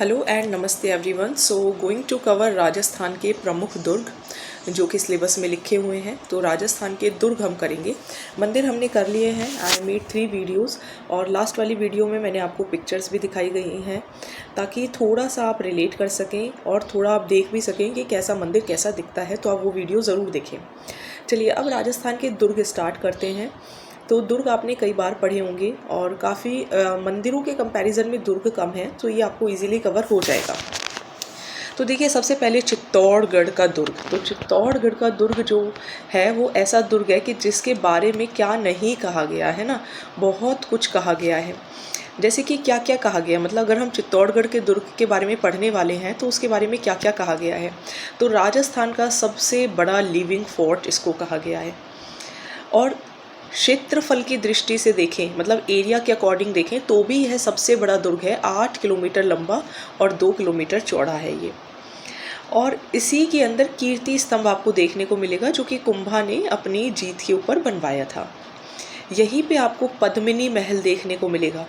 Hello and नमस्ते everyone. So going to cover Rajasthan के प्रमुख दुर्ग जो कि सिलेबस में लिखे हुए हैं। तो राजस्थान के दुर्ग हम करेंगे। मंदिर हमने कर लिए हैं। आई मेड 3 वीडियोस और लास्ट वाली वीडियो में मैंने आपको पिक्चर्स भी दिखाई गई हैं ताकि थोड़ा सा आप रिलेट कर सकें और थोड़ा आप देख भी सकें कि कैसा मंदिर कैसा दिखता है। तो आप वो वीडियो ज़रूर देखें। चलिए अब राजस्थान के दुर्ग स्टार्ट करते हैं। तो दुर्ग आपने कई बार पढ़े होंगे और काफ़ी मंदिरों के कंपैरिजन में दुर्ग कम है, तो ये आपको इजीली कवर हो जाएगा। तो देखिए सबसे पहले चित्तौड़गढ़ का दुर्ग। तो चित्तौड़गढ़ का दुर्ग जो है वो ऐसा दुर्ग है कि जिसके बारे में क्या नहीं कहा गया है ना, बहुत कुछ कहा गया है। जैसे कि क्या क्या कहा गया, मतलब अगर हम चित्तौड़गढ़ के दुर्ग के बारे में पढ़ने वाले हैं तो उसके बारे में क्या क्या कहा गया है। तो राजस्थान का सबसे बड़ा लिविंग फोर्ट इसको कहा गया है। और क्षेत्रफल की दृष्टि से देखें, मतलब एरिया के अकॉर्डिंग देखें तो भी यह सबसे बड़ा दुर्ग है। 8 किलोमीटर लंबा और 2 किलोमीटर चौड़ा है ये। और इसी के अंदर कीर्ति स्तंभ आपको देखने को मिलेगा जो कि कुंभा ने अपनी जीत के ऊपर बनवाया था। यहीं पे आपको पद्मिनी महल देखने को मिलेगा,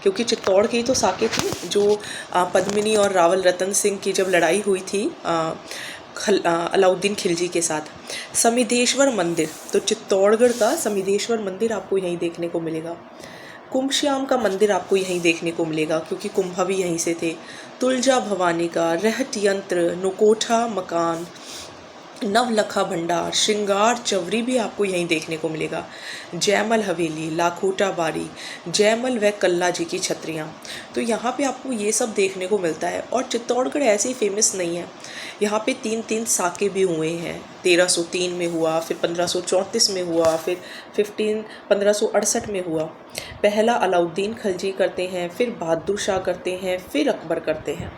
क्योंकि चित्तौड़ के ही तो साके थे जो पद्मिनी और रावल रतन सिंह की जब लड़ाई हुई थी अलाउद्दीन खिलजी के साथ। समिधेश्वर मंदिर, तो चित्तौड़गढ़ का समिधेश्वर मंदिर आपको यहीं देखने को मिलेगा। कुंभश्याम का मंदिर आपको यहीं देखने को मिलेगा क्योंकि कुंभा भी यहीं से थे। तुलजा भवानी का रहट यंत्र, नुकोठा मकान, नवलखा भंडार, श्रृंगार चवरी भी आपको यहीं देखने को मिलेगा। जयमल हवेली, लाखोटा बारी, जयमल व कल्ला जी की छतरियाँ, तो यहाँ पे आपको ये सब देखने को मिलता है। और चित्तौड़गढ़ ऐसे ही फेमस नहीं है, यहाँ पे 3 साके भी हुए हैं। 1303 में हुआ, फिर 1534 में हुआ, फिर 1568 में हुआ। पहला अलाउद्दीन खिलजी करते हैं, फिर बहादुर शाह करते हैं, फिर अकबर करते हैं।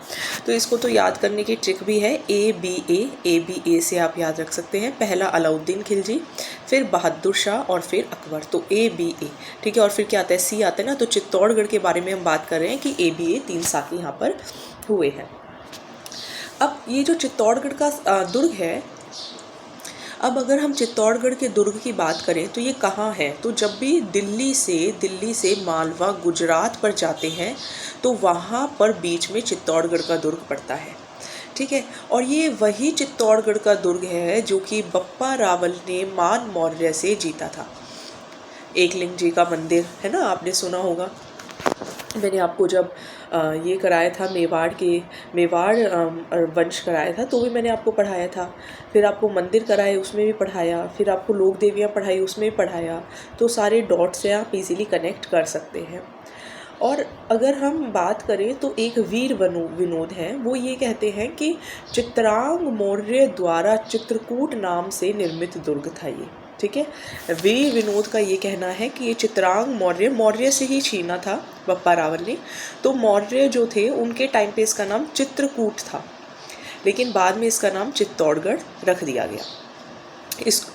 तो इसको तो याद करने की ट्रिक भी है, ABA से आप याद रख सकते हैं। पहला अलाउद्दीन खिलजी, फिर बहादुर शाह और फिर अकबर, तो ABA, ठीक है। और फिर क्या आता है, C आता है ना। तो चित्तौड़गढ़ के बारे में हम बात कर रहे हैं कि ABA 3 साके यहाँ पर हुए हैं। अब ये जो चित्तौड़गढ़ का दुर्ग है, अब अगर हम चित्तौड़गढ़ के दुर्ग की बात करें तो ये कहाँ है। तो जब भी दिल्ली से मालवा गुजरात पर जाते हैं तो वहाँ पर बीच में चित्तौड़गढ़ का दुर्ग पड़ता है, ठीक है। और ये वही चित्तौड़गढ़ का दुर्ग है जो कि बप्पा रावल ने मान मौर्य से जीता था। एकलिंग जी का मंदिर है ना, आपने सुना होगा। मैंने आपको जब ये कराया था मेवाड़ वंश कराया था तो भी मैंने आपको पढ़ाया था। फिर आपको मंदिर कराए उसमें भी पढ़ाया, फिर आपको लोक देवियाँ पढ़ाई उसमें भी पढ़ाया। तो सारे डॉट से आप इजीली कनेक्ट कर सकते हैं। और अगर हम बात करें तो एक वीर विनोद है, वो ये कहते हैं कि चित्रांग मौर्य द्वारा चित्रकूट नाम से निर्मित दुर्ग था ये, ठीक है। वीर विनोद का ये कहना है कि ये चित्रांग मौर्य से ही छीना था बप्पा रावल ने। तो मौर्य जो थे उनके टाइम पे इसका नाम चित्रकूट था, लेकिन बाद में इसका नाम चित्तौड़गढ़ रख दिया गया।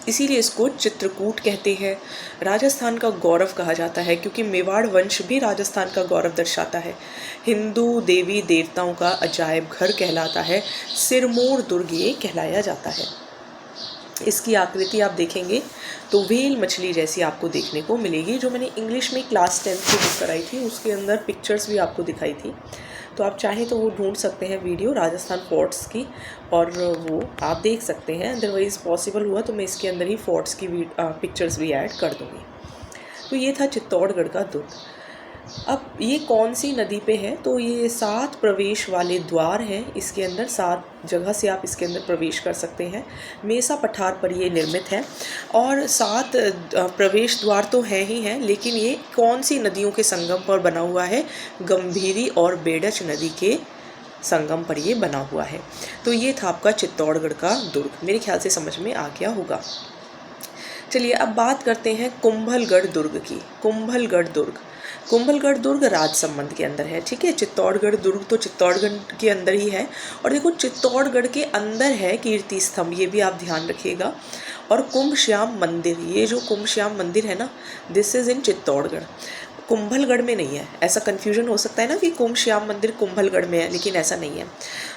इसीलिए इसको चित्रकूट कहते हैं। राजस्थान का गौरव कहा जाता है क्योंकि मेवाड़ वंश भी राजस्थान का गौरव दर्शाता है। हिंदू देवी देवताओं का अजायब घर कहलाता है। सिरमौर दुर्ग ये कहलाया जाता है। इसकी आकृति आप देखेंगे तो व्हेल मछली जैसी आपको देखने को मिलेगी। जो मैंने इंग्लिश में क्लास 10th की बुक कराई थी उसके अंदर पिक्चर्स भी आपको दिखाई थी, तो आप चाहें तो वो ढूंढ सकते हैं वीडियो राजस्थान फोर्ट्स की और वो आप देख सकते हैं। अदरवाइज़ पॉसिबल हुआ तो मैं इसके अंदर ही फोर्ट्स की पिक्चर्स भी ऐड कर दूँगी। तो ये था चित्तौड़गढ़ का दुर्ग। अब ये कौन सी नदी पे है, तो ये 7 प्रवेश वाले द्वार हैं। इसके अंदर 7 जगह से आप इसके अंदर प्रवेश कर सकते हैं। मेसा पठार पर ये निर्मित है और 7 प्रवेश द्वार तो हैं ही हैं, लेकिन ये कौन सी नदियों के संगम पर बना हुआ है, गंभीरी और बेडच नदी के संगम पर ये बना हुआ है। तो ये था आपका चित्तौड़गढ़ का दुर्ग। मेरे ख्याल से समझ में आ गया होगा। चलिए अब बात करते हैं कुंभलगढ़ दुर्ग की। कुंभलगढ़ दुर्ग राजसमंद के अंदर है, ठीक है। चित्तौड़गढ़ दुर्ग तो चित्तौड़गढ़ के अंदर ही है। और देखो चित्तौड़गढ़ के अंदर है कीर्ति स्तंभ, ये भी आप ध्यान रखिएगा। और कुंभश्याम मंदिर, ये जो कुंभश्याम मंदिर है ना, this is in Chittorgarh, Kumbhalgarh में नहीं है। ऐसा कन्फ्यूजन हो सकता है ना कि कुंभश्याम मंदिर कुंभलगढ़ में है, लेकिन ऐसा नहीं है।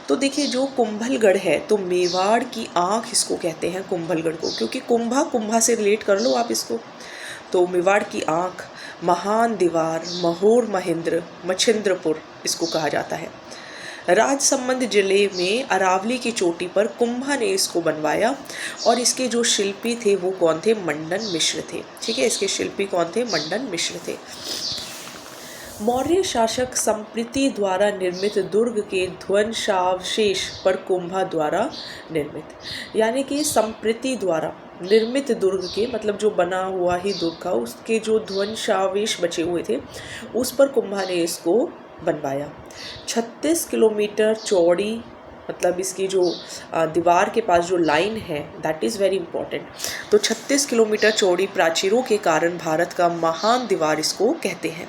तो देखिए जो कुंभलगढ़ है तो मेवाड़ की आँख इसको कहते हैं कुंभलगढ़ को, क्योंकि कुंभा से रिलेट कर लो आप इसको। तो मेवाड़ की आँख, महान दीवार, महोर महेंद्र, मच्छिंद्रपुर इसको कहा जाता है। राजसमंद जिले में अरावली की चोटी पर कुंभा ने इसको बनवाया और इसके जो शिल्पी थे वो कौन थे? मंडन मिश्र थे। ठीक है, इसके शिल्पी कौन थे? मंडन मिश्र थे। मौर्य शासक संप्रीति द्वारा निर्मित दुर्ग के ध्वंसावशेष पर कुंभा द्वारा निर्मित, यानी कि संप्रीति द्वारा निर्मित दुर्ग के, मतलब जो बना हुआ ही दुर्ग था उसके जो ध्वंसावशेष बचे हुए थे उस पर कुंभा ने इसको बनवाया। 36 किलोमीटर चौड़ी, मतलब इसकी जो दीवार के पास जो लाइन है दैट इज़ वेरी इंपॉर्टेंट। तो 36 किलोमीटर चौड़ी प्राचीरों के कारण भारत का महान दीवार इसको कहते हैं।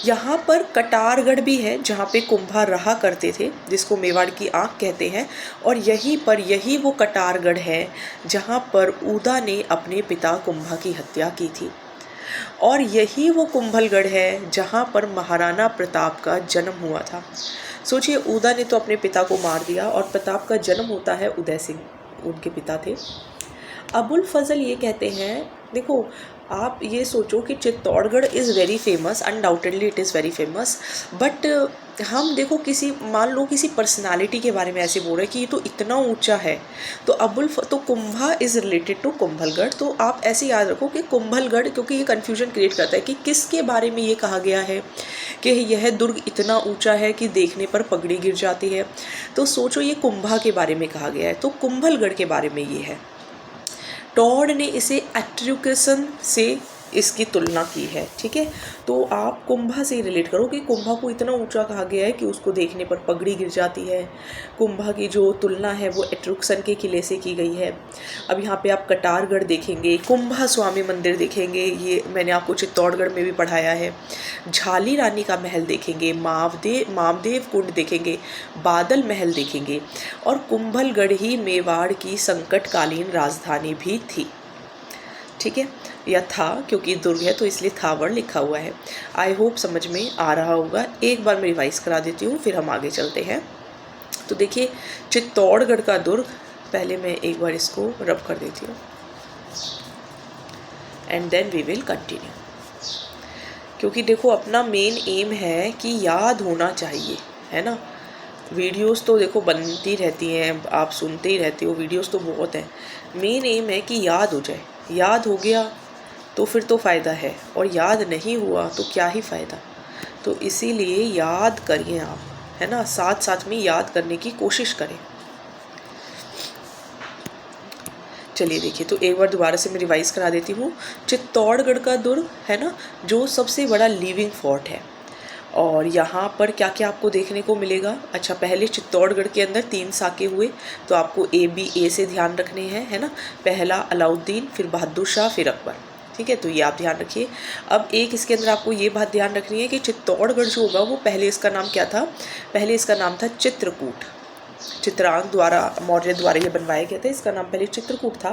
यहाँ पर कटारगढ़ भी है जहाँ पे कुंभा रहा करते थे, जिसको मेवाड़ की आँख कहते हैं, और यही वो कटारगढ़ है जहाँ पर ऊदा ने अपने पिता कुंभा की हत्या की थी, और यही वो कुंभलगढ़ है जहाँ पर महाराणा प्रताप का जन्म हुआ था। सोचिए, ऊदा ने तो अपने पिता को मार दिया और प्रताप का जन्म होता है उदय सिंह, उनके पिता थे। अबुल फजल ये कहते हैं, देखो आप ये सोचो कि Chittorgarh is very famous, undoubtedly it is very famous, but हम देखो मान लो किसी पर्सनालिटी के बारे में ऐसे बोल रहे हैं कि ये तो इतना ऊंचा है, तो Kumbha is related to Kumbhalgarh. तो आप ऐसे याद रखो कि कुंभलगढ़, क्योंकि ये कन्फ्यूजन क्रिएट करता है कि किसके बारे में ये कहा गया है कि यह दुर्ग इतना ऊंचा है कि देखने पर पगड़ी गिर जाती है। तो सोचो ये कुंभा के बारे में कहा गया है, तो कुंभलगढ़ के बारे में ये है। टॉड ने इसे एट्रिक्सन से इसकी तुलना की है। ठीक है, तो आप कुंभा से रिलेट करो कि कुंभा को इतना ऊंचा कहा गया है कि उसको देखने पर पगड़ी गिर जाती है। कुंभा की जो तुलना है वो एट्रिक्सन के किले से की गई है। अब यहाँ पे आप कटारगढ़ देखेंगे, कुंभा स्वामी मंदिर देखेंगे, ये मैंने आपको चित्तौड़गढ़ में भी पढ़ाया है। झाली रानी का महल देखेंगे, मामदेव कुंड देखेंगे, बादल महल देखेंगे, और कुंभलगढ़ ही मेवाड़ की संकटकालीन राजधानी भी थी। ठीक है, या था, क्योंकि दुर्ग है तो इसलिए था वर्ड लिखा हुआ है। आई होप समझ में आ रहा होगा। एक बार मैं रिवाइज करा देती हूँ, फिर हम आगे चलते हैं। तो देखिए, चित्तौड़गढ़ का दुर्ग, पहले मैं एक बार इसको रब कर देती हूँ and then we will continue, क्योंकि देखो अपना मेन एम है कि याद होना चाहिए, है ना। वीडियोस तो देखो बनती रहती हैं, आप सुनते ही रहते हो, वीडियोस तो बहुत हैं। मेन एम है कि याद हो जाए। याद हो गया तो फिर तो फ़ायदा है, और याद नहीं हुआ तो क्या ही फ़ायदा। तो इसीलिए याद करिए आप, है ना, साथ साथ में याद करने की कोशिश करें। चलिए देखिए, तो एक बार दोबारा से मैं रिवाइज करा देती हूँ। चित्तौड़गढ़ का दुर्ग है ना, जो सबसे बड़ा लिविंग फोर्ट है, और यहाँ पर क्या क्या आपको देखने को मिलेगा। अच्छा, पहले चित्तौड़गढ़ के अंदर 3 साके हुए, तो आपको ए से ध्यान रखने हैं, है ना। पहला अलाउद्दीन, फिर बहादुर शाह, फिर अकबर। ठीक है, तो ये आप ध्यान रखिए। अब एक इसके अंदर आपको ये बात ध्यान रखनी है कि चित्तौड़गढ़ जो होगा वो पहले इसका नाम क्या था? पहले इसका नाम था चित्रकूट। चित्रांग द्वारा, मौर्य द्वारा ये बनवाया गया था। इसका नाम पहले चित्रकूट था।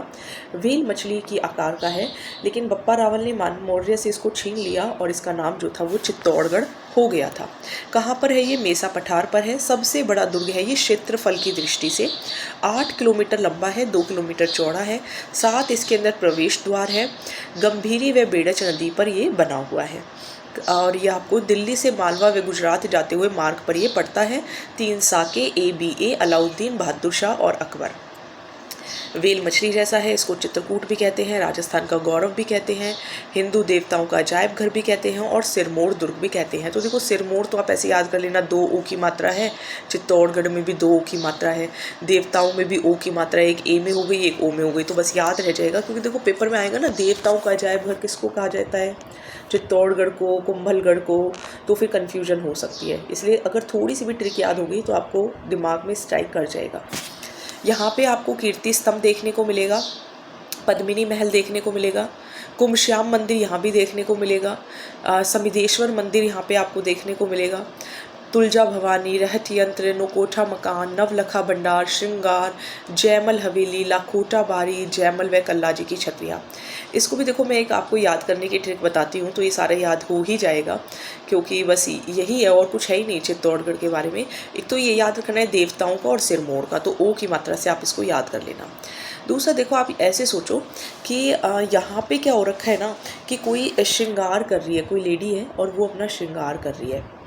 व्हेल मछली की आकार का है, लेकिन बप्पा रावल ने मौर्य से इसको छीन लिया और इसका नाम जो था वो चित्तौड़गढ़ हो गया था। कहाँ पर है ये? मेसा पठार पर है। सबसे बड़ा दुर्ग है ये क्षेत्रफल की दृष्टि से। 8 किलोमीटर लंबा है, 2 किलोमीटर चौड़ा है। 7 इसके अंदर प्रवेश द्वार है। गंभीरी व बेड़च नदी पर ये बना हुआ है, और ये आपको दिल्ली से मालवा व गुजरात जाते हुए मार्ग पर ये पड़ता है। 3 साके ए अलाउद्दीन, बहादुर शाह और अकबर। व्हेल मछली जैसा है, इसको चित्रकूट भी कहते हैं, राजस्थान का गौरव भी कहते हैं, हिंदू देवताओं का अजायब घर भी कहते हैं, और सिरमौर दुर्ग भी कहते हैं। तो देखो, सिरमौर तो आप ऐसे याद कर लेना, 2 ओ की मात्रा है। चित्तौड़गढ़ में भी 2 ओ की मात्रा है। देवताओं में भी ओ की मात्रा है, एक ए में हो गई, एक ओ में हो गई, तो बस याद रह जाएगा। क्योंकि देखो पेपर में आएगा ना, देवताओं का अजायब घर किसको कहा जाता है? चित्तौड़गढ़ को, कुंभलगढ़ को, तो फिर कन्फ्यूजन हो सकती है। इसलिए अगर थोड़ी सी भी ट्रिक याद हो गई तो आपको दिमाग में स्ट्राइक कर जाएगा। यहाँ पे आपको कीर्ति स्तंभ देखने को मिलेगा, पद्मिनी महल देखने को मिलेगा, कुमश्याम मंदिर यहाँ भी देखने को मिलेगा, समिधेश्वर मंदिर यहाँ पे आपको देखने को मिलेगा, तुलजा भवानी, रहत यंत्र, नोकोठा मकान, नवलखा भंडार, श्रृंगार, जयमल हवेली, लाखोटा बारी, जयमल व कल्ला जी की छतरियाँ। इसको भी देखो, मैं एक आपको याद करने की ट्रिक बताती हूँ, तो ये सारा याद हो ही जाएगा, क्योंकि बस यही है और कुछ है ही नहीं चित्तौड़गढ़ के बारे में। एक तो ये याद रखना है देवताओं का और सिरमौर का, तो ओ की मात्रा से आप इसको याद कर लेना। दूसरा देखो, आप ऐसे सोचो कि यहाँ पे क्या हो रखा है ना, कि कोई श्रृंगार कर रही है, कोई लेडी है और वो अपना श्रृंगार कर रही है।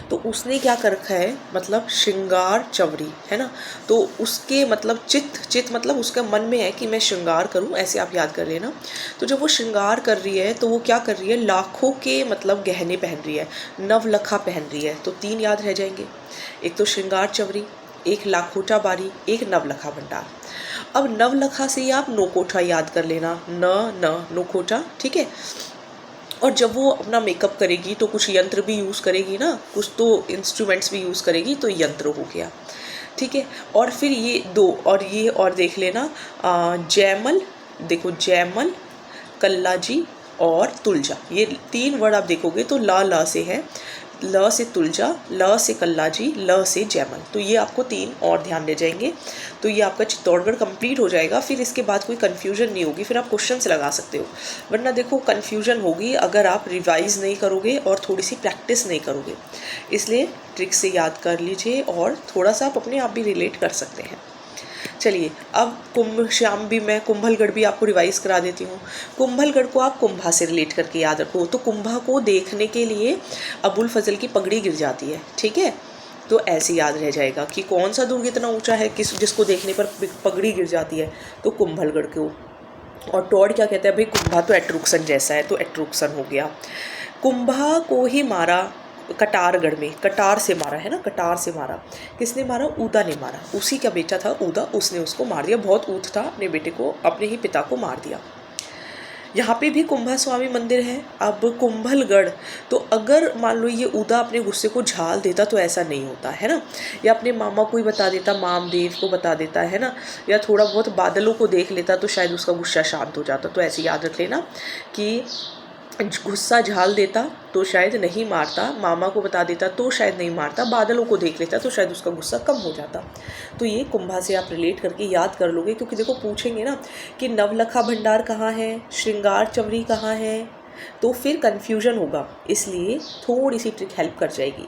तो उसने क्या कर रखा है, मतलब श्रृंगार चवरी, है ना। तो उसके मतलब चित मतलब उसके मन में है कि मैं श्रृंगार करूं, ऐसे आप याद कर लेना। तो जब वो श्रृंगार कर रही है तो वो क्या कर रही है, लाखों के मतलब गहने पहन रही है, नवलखा पहन रही है। तो 3 याद रह जाएंगे, एक तो श्रृंगार चवरी, एक लाखोटा बारी, एक नवलखा भंडार। अब नवलखा से ही आप नोकोठा याद कर लेना, न नोकोठा, ठीक है। और जब वो अपना मेकअप करेगी तो कुछ यंत्र भी यूज़ करेगी ना, कुछ तो इंस्ट्रूमेंट्स भी यूज़ करेगी, तो यंत्र हो गया, ठीक है। और फिर ये 2 और ये और देख लेना, जयमल, देखो जयमल, कल्लाजी और तुलजा, ये 3 वर्ड आप देखोगे तो ल से है, ल से तुलजा, ल से कल्लाजी, ल से जयमल। तो ये आपको 3 और ध्यान दे जाएंगे। तो ये आपका चित्तौड़गढ़ कंप्लीट हो जाएगा। फिर इसके बाद कोई कन्फ्यूजन नहीं होगी, फिर आप क्वेश्चन से लगा सकते हो। वरना देखो कन्फ्यूजन होगी अगर आप रिवाइज नहीं करोगे और थोड़ी सी प्रैक्टिस नहीं करोगे। इसलिए ट्रिक से याद कर लीजिए और थोड़ा सा आप अपने आप भी रिलेट कर सकते हैं। चलिए अब मैं कुंभलगढ़ भी आपको रिवाइज करा देती हूँ। कुंभलगढ़ को आप कुंभा से रिलेट करके याद रखो। तो कुंभा को देखने के लिए अबुल फजल की पगड़ी गिर जाती है, ठीक है। तो ऐसे याद रह जाएगा कि कौन सा दुर्ग इतना ऊंचा है जिसको देखने पर पगड़ी गिर जाती है, तो कुंभलगढ़ को। और टॉड क्या कहता है, भाई कुंभा तो एट्रुक्सन जैसा है, तो एट्रुक्सन हो गया। कुंभा को ही मारा कटारगढ़ में, कटार से मारा है ना, कटार से मारा। किसने मारा, ऊदा ने मारा। उसी का बेटा था ऊदा, उसने उसको मार दिया। बहुत ऊत था, अपने बेटे को, अपने ही पिता को मार दिया। यहाँ पे भी कुंभा स्वामी मंदिर है। अब कुंभलगढ़, तो अगर मान लो ये ऊदा अपने गुस्से को झाल देता तो ऐसा नहीं होता है ना, या अपने मामा को ही बता देता, मामदेव को बता देता है ना, या थोड़ा बहुत बादलों को देख लेता तो शायद उसका गुस्सा शांत हो जाता। तो ऐसे याद रख लेना कि गुस्सा झाल देता तो शायद नहीं मारता, मामा को बता देता तो शायद नहीं मारता, बादलों को देख लेता तो शायद उसका गुस्सा कम हो जाता। तो ये कुंभा से आप रिलेट करके याद कर लोगे, क्योंकि देखो पूछेंगे ना कि नवलखा भंडार कहाँ है, श्रृंगार चवरी कहाँ है, तो फिर कन्फ्यूजन होगा। इसलिए थोड़ी सी ट्रिक हेल्प कर जाएगी।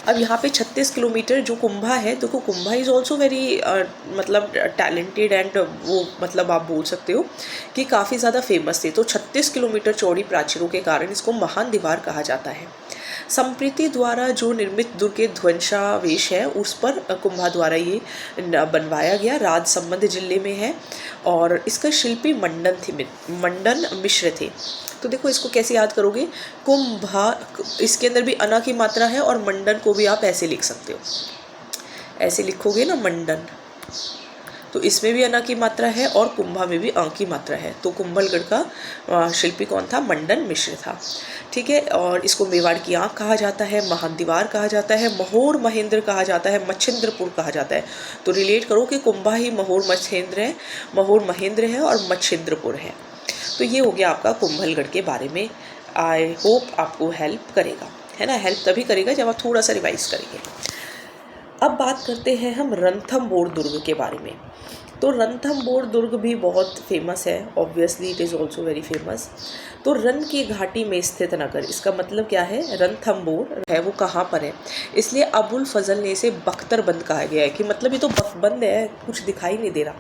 अब यहाँ पे 36 किलोमीटर जो कुंभा है, देखो कुंभा इज़ ऑल्सो वेरी मतलब टैलेंटेड एंड वो मतलब आप बोल सकते हो कि काफ़ी ज़्यादा फेमस थे। तो 36 किलोमीटर चौड़ी प्राचीरों के कारण इसको महान दीवार कहा जाता है। संप्रीति द्वारा जो निर्मित दुर्ग के ध्वंसावेश है उस पर कुंभा द्वारा ये बनवाया गया, राजसमंद जिले में है। और इसका शिल्पी मंडन मिश्र थे। तो देखो इसको कैसे याद करोगे, कुंभा, इसके अंदर भी अना की मात्रा है और मंडन को भी आप ऐसे लिख सकते हो, ऐसे लिखोगे ना मंडन, तो इसमें भी अना की मात्रा है और कुंभा में भी अ की मात्रा है। तो कुंभलगढ़ का शिल्पी कौन था, मंडन मिश्र था, ठीक है। और इसको मेवाड़ की आँख कहा जाता है, महान दीवार कहा जाता है, महोर महेंद्र कहा जाता है, मच्छिंद्रपुर कहा जाता है। तो रिलेट करो कि कुंभा ही महोर महेंद्र है और मच्छिंद्रपुर है। तो ये हो गया आपका कुंभलगढ़ के बारे में। आई होप आपको हेल्प करेगा, है ना। हेल्प तभी करेगा जब आप थोड़ा सा रिवाइज करेंगे। अब बात करते हैं हम रणथंभौर दुर्ग के बारे में। तो रणथंभौर दुर्ग भी बहुत फेमस है, obviously it is also very famous. तो रन की घाटी में स्थित नगर, इसका मतलब क्या है, रणथंभौर है वो कहाँ पर है, इसलिए अबुल फजल ने इसे बख्तरबंद कहा गया है कि मतलब ये तो बंद है, कुछ दिखाई नहीं दे रहा।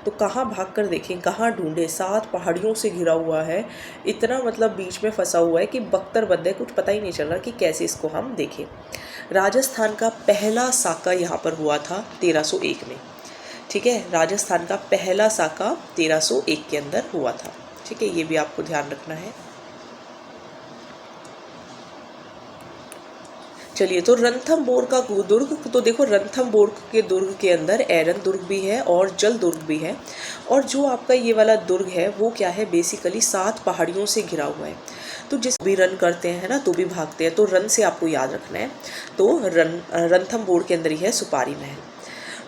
तो कहाँ भाग कर देखें, कहाँ ढूंढे, 7 पहाड़ियों से घिरा हुआ है, इतना मतलब बीच में फंसा हुआ है कि बख्तरबंद है, कुछ पता ही नहीं चल रहा कि कैसे इसको हम देखें। राजस्थान का पहला साका यहाँ पर हुआ था 1301 में, ठीक है। राजस्थान का पहला साका 1301 के अंदर हुआ था, ठीक है। ये भी आपको ध्यान रखना है। चलिए, तो रणथंभौर का दुर्ग, तो देखो रणथंभौर के दुर्ग के अंदर एरन दुर्ग भी है और जल दुर्ग भी है। और जो आपका ये वाला दुर्ग है वो क्या है, बेसिकली 7 पहाड़ियों से घिरा हुआ है। तो जिस भी रन करते हैं ना तो भी भागते हैं, तो रन से आपको याद रखना है। तो रणथंभौर के अंदर ही है सुपारी महल।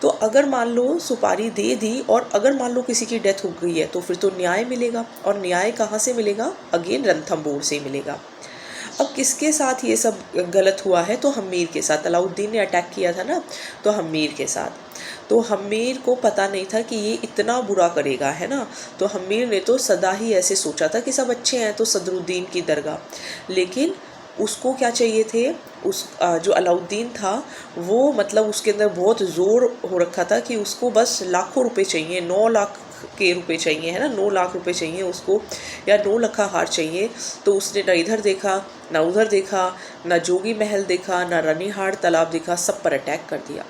तो अगर मान लो सुपारी दे दी और अगर मान लो किसी की डेथ हो गई है तो फिर तो न्याय मिलेगा, और न्याय कहाँ से मिलेगा, अगेन रणथंभौर से मिलेगा। अब किसके साथ ये सब गलत हुआ है, तो हम्मीर के साथ। अलाउद्दीन ने अटैक किया था ना, तो हम्मीर के साथ। तो हम्मीर को पता नहीं था कि ये इतना बुरा करेगा, है ना। तो हम्मीर ने तो सदा ही ऐसे सोचा था कि सब अच्छे हैं, तो सदरुद्दीन की दरगाह। लेकिन उसको क्या चाहिए थे, उस जो अलाउद्दीन था वो मतलब उसके अंदर बहुत ज़ोर हो रखा था कि उसको बस लाखों रुपए चाहिए, 9 लाख के रुपए चाहिए, है ना, 9 लाख रुपए चाहिए उसको, या 9 लखा हार चाहिए, तो उसने ना इधर देखा ना उधर देखा, ना जोगी महल देखा ना रनिहार तालाब देखा, सब पर अटैक कर दिया।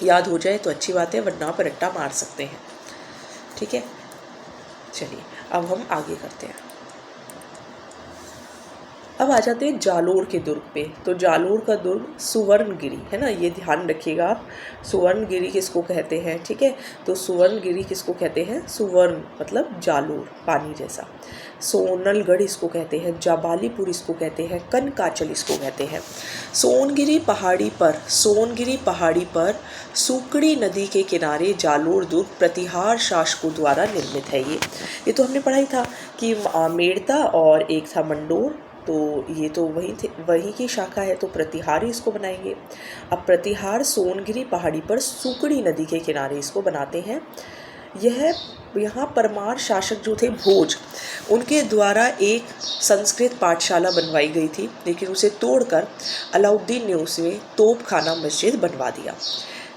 याद हो जाए तो अच्छी बात है, वरना पर रट्टा मार सकते हैं। ठीक है, चलिए अब हम आगे करते हैं। अब आ जाते हैं जालोर के दुर्ग पे। तो जालोर का दुर्ग सुवर्णगिरी, है ना, ये ध्यान रखिएगा आप, सुवर्णगिरी किसको कहते हैं। ठीक है, तो सुवर्णगिरी किसको कहते हैं, सुवर्ण मतलब जालोर, पानी जैसा। सोनलगढ़ इसको कहते हैं, जाबालीपुर इसको कहते हैं, कनकाचल इसको कहते हैं। सोनगिरी पहाड़ी पर सुकड़ी नदी के किनारे जालोर दुर्ग प्रतिहार शासकों द्वारा निर्मित है। ये तो हमने पढ़ा ही था कि मेड़ता और एक था मंडोर, तो ये तो वही की शाखा है, तो प्रतिहार ही इसको बनाएंगे। अब प्रतिहार सोनगिरी पहाड़ी पर सुकड़ी नदी के किनारे इसको बनाते हैं। यहाँ परमार शासक जो थे भोज, उनके द्वारा एक संस्कृत पाठशाला बनवाई गई थी, लेकिन उसे तोड़कर अलाउद्दीन ने उसमें तोपखाना मस्जिद बनवा दिया।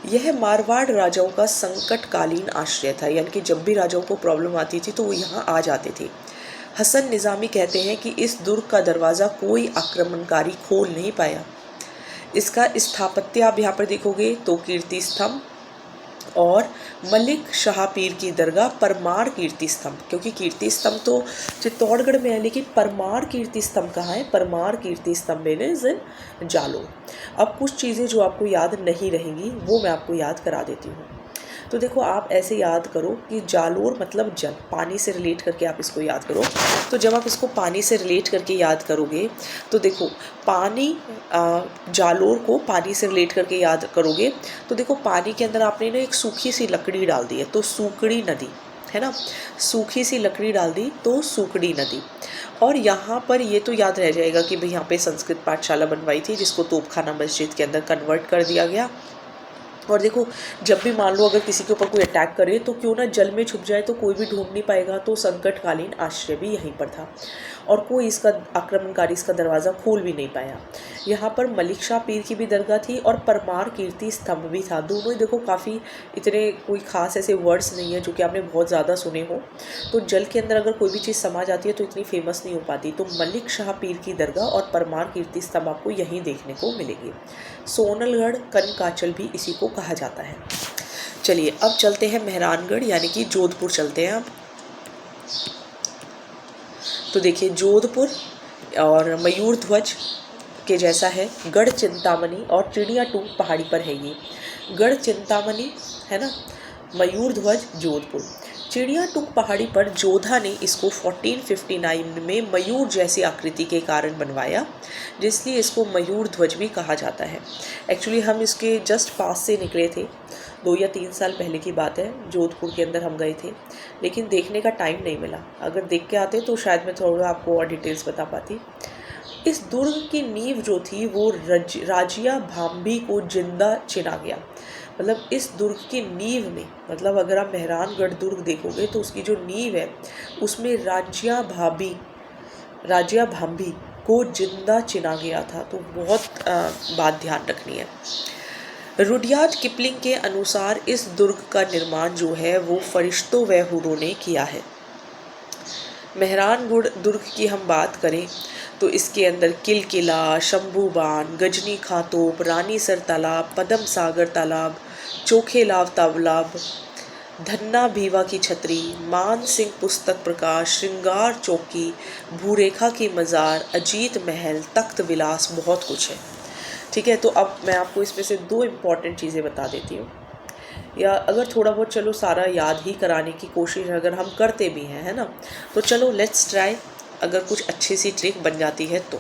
यह मारवाड़ राजाओं का संकटकालीन आश्रय था, यानी कि जब भी राजाओं को प्रॉब्लम आती थी तो वो यहाँ आ जाते थे। हसन निज़ामी कहते हैं कि इस दुर्ग का दरवाज़ा कोई आक्रमणकारी खोल नहीं पाया। इसका स्थापत्य आप यहाँ पर देखोगे तो कीर्ति स्तंभ और मलिक शाह पीर की दरगाह, परमार कीर्ति स्तंभ, क्योंकि कीर्ति स्तंभ तो चित्तौड़गढ़ में है, लेकिन परमार कीर्ति स्तंभ कहाँ है, परमार कीर्ति स्तंभ में इन जालोर। अब कुछ चीज़ें जो आपको याद नहीं रहेंगी वो मैं आपको याद करा देती हूँ। तो देखो, आप ऐसे याद करो कि जालोर मतलब जल, पानी से रिलेट करके आप इसको याद करो। तो जब आप इसको पानी से रिलेट करके याद करोगे तो देखो, पानी, जालोर को पानी से रिलेट करके याद करोगे तो देखो, पानी के अंदर आपने ना एक सूखी सी लकड़ी डाल दी है, तो सूखड़ी नदी, है ना, सूखी सी लकड़ी डाल दी तो सूखड़ी नदी। और यहाँ पर ये तो याद रह जाएगा कि भाई यहाँ पे संस्कृत पाठशाला बनवाई थी, जिसको तोपखाना मस्जिद के अंदर कन्वर्ट कर दिया गया। और देखो, जब भी मान लो अगर किसी के ऊपर कोई अटैक करे तो क्यों ना जल में छुप जाए, तो कोई भी ढूंढ नहीं पाएगा, तो संकटकालीन आश्रय भी यहीं पर था और कोई इसका आक्रमणकारी इसका दरवाज़ा खोल भी नहीं पाया। यहाँ पर मलिक शाह पीर की भी दरगाह थी और परमार कीर्ति स्तंभ भी था। दोनों ही देखो काफ़ी इतने कोई ख़ास ऐसे वर्ड्स नहीं है जो कि आपने बहुत ज़्यादा सुने हो। तो जल के अंदर अगर कोई भी चीज़ समा जाती है तो इतनी फेमस नहीं हो पाती। तो मलिक शाह पीर की दरगाह और परमार कीर्ति स्तंभ आपको यहीं देखने को मिलेगी। सोनलगढ़ कनकाचल भी इसी को कहा जाता है। चलिए अब चलते हैं मेहरानगढ़, यानी कि जोधपुर चलते हैं अब। तो देखिए, जोधपुर और मयूर ध्वज के जैसा है, गढ़ चिंतामणि और चिड़िया टूक पहाड़ी पर है। ये गढ़ चिंतामणि है ना, मयूर ध्वज जोधपुर। चिड़िया टूक पहाड़ी पर जोधा ने इसको 1459 में मयूर जैसी आकृति के कारण बनवाया, जिसलिए इसको मयूर ध्वज भी कहा जाता है। एक्चुअली हम इसके जस्ट पास से निकले थे, 2 या 3 साल पहले की बात है, जोधपुर के अंदर हम गए थे, लेकिन देखने का टाइम नहीं मिला। अगर देख के आते तो शायद मैं थोड़ा आपको और डिटेल्स बता पाती। इस दुर्ग की नींव जो थी वो राजिया भांभी को जिंदा चिना गया। मतलब इस दुर्ग की नींव में, मतलब अगर आप मेहरानगढ़ दुर्ग देखोगे तो उसकी जो नींव है उसमें राजिया भांभी को जिंदा चिना गया था। तो बहुत बात ध्यान रखनी है। रुडयार्ड किपलिंग के अनुसार इस दुर्ग का निर्माण जो है वो फरिश्तों व हूरों ने किया है। मेहरानगढ़ दुर्ग की हम बात करें तो इसके अंदर किलकिला, शंभूबान, गजनी खातोप, रानीसर तालाब, पदम सागर तालाब, चोखेलाव तालाब, धन्ना भीवा की छतरी, मान सिंह पुस्तक प्रकाश, श्रृंगार चौकी, भूरेखा की मज़ार, अजीत महल, तख्त विलास, बहुत कुछ है। ठीक है, तो अब मैं आपको इसमें से 2 इम्पॉर्टेंट चीज़ें बता देती हूँ, या अगर थोड़ा बहुत चलो सारा याद ही कराने की कोशिश अगर हम करते भी हैं, है ना, तो चलो लेट्स ट्राई। अगर कुछ अच्छी सी ट्रिक बन जाती है तो,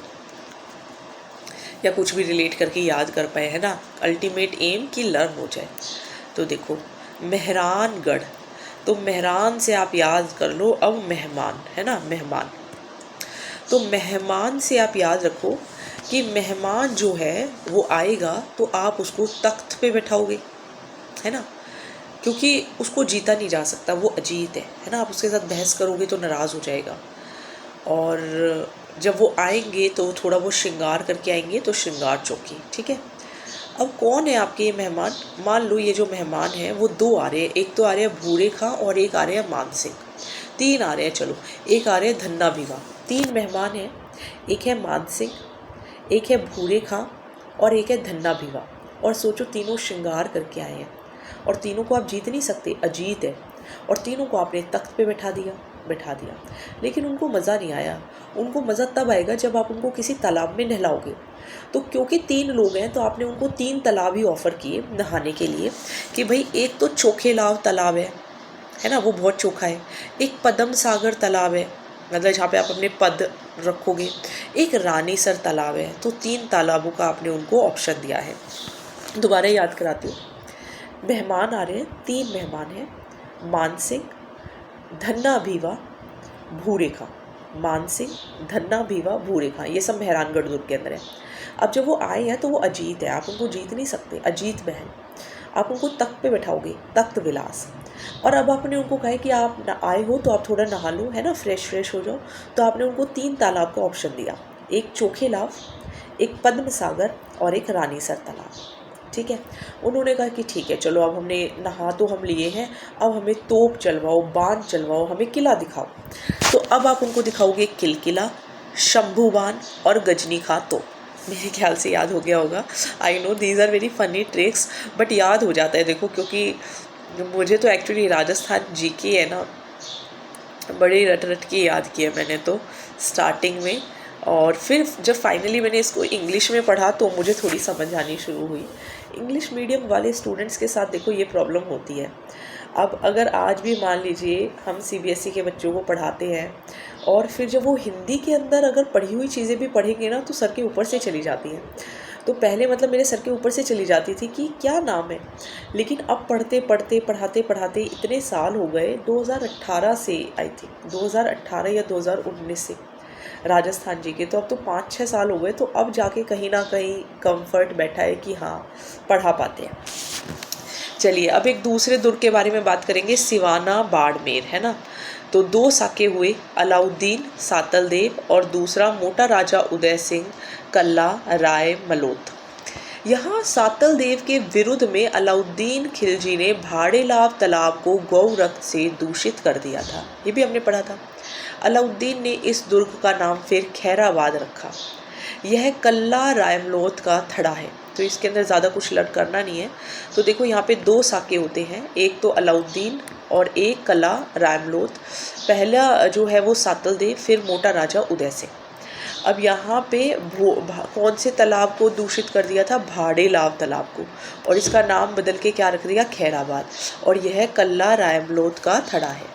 या कुछ भी रिलेट करके याद कर पाए, है ना, अल्टीमेट एम की लर्न हो जाए। तो देखो, मेहरानगढ़, तो मेहरान से आप याद कर लो अब मेहमान, है ना, मेहमान। तो मेहमान से आप याद रखो कि मेहमान जो है वो आएगा तो आप उसको तख्त पे बैठाओगे, है ना, क्योंकि उसको जीता नहीं जा सकता, वो अजीत है ना, आप उसके साथ बहस करोगे तो नाराज़ हो जाएगा। और जब वो आएंगे तो थोड़ा वो श्रृंगार करके आएंगे, तो श्रृंगार चौकी। ठीक है, अब कौन है आपके ये मेहमान? मान लो ये जो मेहमान हैं वो दो आ रहे हैं, एक तो आ रहे हैं भूरे खां और एक आ रहे हैं मान सिंह। तीन आ रहे हैं, चलो एक आ रहे हैं धन्ना भिवा। तीन मेहमान हैं, एक है मान सिंह, एक है भूरे खां और एक है धन्ना भिवा। और सोचो तीनों श्रृंगार करके आए हैं और तीनों को आप जीत नहीं सकते, अजीत है। और तीनों को आपने तख्त पे बैठा दिया, लेकिन उनको मज़ा नहीं आया। उनको मज़ा तब आएगा जब आप उनको किसी तालाब में नहलाओगे। तो क्योंकि तीन लोग हैं तो आपने उनको तीन तालाब ही ऑफ़र किए नहाने के लिए कि भाई एक तो चोखेलाव तालाब है ना, वो बहुत चोखा है। एक पद्म सागर तालाब है, मतलब जहाँ पे आप अपने पद रखोगे। एक रानीसर तालाब है। तो तीन तालाबों का आपने उनको ऑप्शन दिया है। दोबारा याद कराती हूँ, मेहमान आ रहे हैं, तीन मेहमान हैं, मान सिंह, धन्ना भीवा, भूरे खां। मान सिंह, धन्ना भीवा, भूरे खां, ये सब मेहरानगढ़ दुर्ग के अंदर है। अब जब वो आए हैं तो वो अजीत है, आप उनको जीत नहीं सकते, अजीत बहन। आप उनको तख्त पे बैठाओगे, तख्त विलास। और अब आपने उनको कहा कि आप आए हो तो आप थोड़ा नहा लो, है ना, फ्रेश हो जाओ। तो आपने उनको तीन तालाब का ऑप्शन दिया, एक चोखेलाव, एक पद्म सागर और एक रानीसर तालाब। ठीक है, उन्होंने कहा कि ठीक है चलो, अब हमने नहा तो हम लिए हैं, अब हमें तोप चलवाओ, बांध चलवाओ, हमें किला दिखाओ। तो अब आप उनको दिखाओगे किलकिला, शंभू बांध और गजनी खां तोप। मेरे ख्याल से याद हो गया होगा। I know these are very funny tricks, but याद हो जाता है देखो, क्योंकि मुझे तो एक्चुअली राजस्थान जीके है ना, बड़ी रट के याद किया मैंने तो स्टार्टिंग में। और फिर जब फाइनली मैंने इसको इंग्लिश में पढ़ा तो मुझे थोड़ी समझ आनी शुरू हुई। इंग्लिश मीडियम वाले स्टूडेंट्स के साथ देखो ये प्रॉब्लम होती है। अब अगर आज भी मान लीजिए हम सीबीएसई के बच्चों को पढ़ाते हैं और फिर जब वो हिंदी के अंदर अगर पढ़ी हुई चीज़ें भी पढ़ेंगे ना तो सर के ऊपर से चली जाती हैं। तो पहले मतलब मेरे सर के ऊपर से चली जाती थी कि क्या नाम है, लेकिन अब पढ़ाते पढ़ाते इतने साल हो गए, 2018 से, आई थिंक 2018 या 2019 से राजस्थान जी के, तो अब तो 5-6 साल हो गए। तो अब जाके कहीं ना कहीं कंफर्ट बैठा है कि हाँ पढ़ा पाते हैं। चलिए अब एक दूसरे दुर्ग के बारे में बात करेंगे, सिवाना बाड़मेर, है ना। तो दो साके हुए, अलाउद्दीन सातल देव और दूसरा मोटा राजा उदय सिंह कल्ला राय मलोत। यहाँ सातल देव के विरुद्ध में अलाउद्दीन खिलजी ने भाड़ेलाव तालाब को गौ रक्त से दूषित कर दिया था, ये भी हमने पढ़ा था। अलाउद्दीन ने इस दुर्ग का नाम फिर खैराबाद रखा। यह कल्ला रायमलोत का थड़ा है, तो इसके अंदर ज़्यादा कुछ लर्न करना नहीं है। तो देखो यहाँ पे दो साके होते हैं, एक तो अलाउद्दीन और एक कल्ला रायमलोत। पहला जो है वो सातल देव, फिर मोटा राजा उदय सिंह। अब यहाँ पे कौन से तालाब को दूषित कर दिया था? भाड़ेलाव तालाब को, और इसका नाम बदल के क्या रख दिया? खैराबाद। और यह कल्ला रायमलोत का थड़ा है।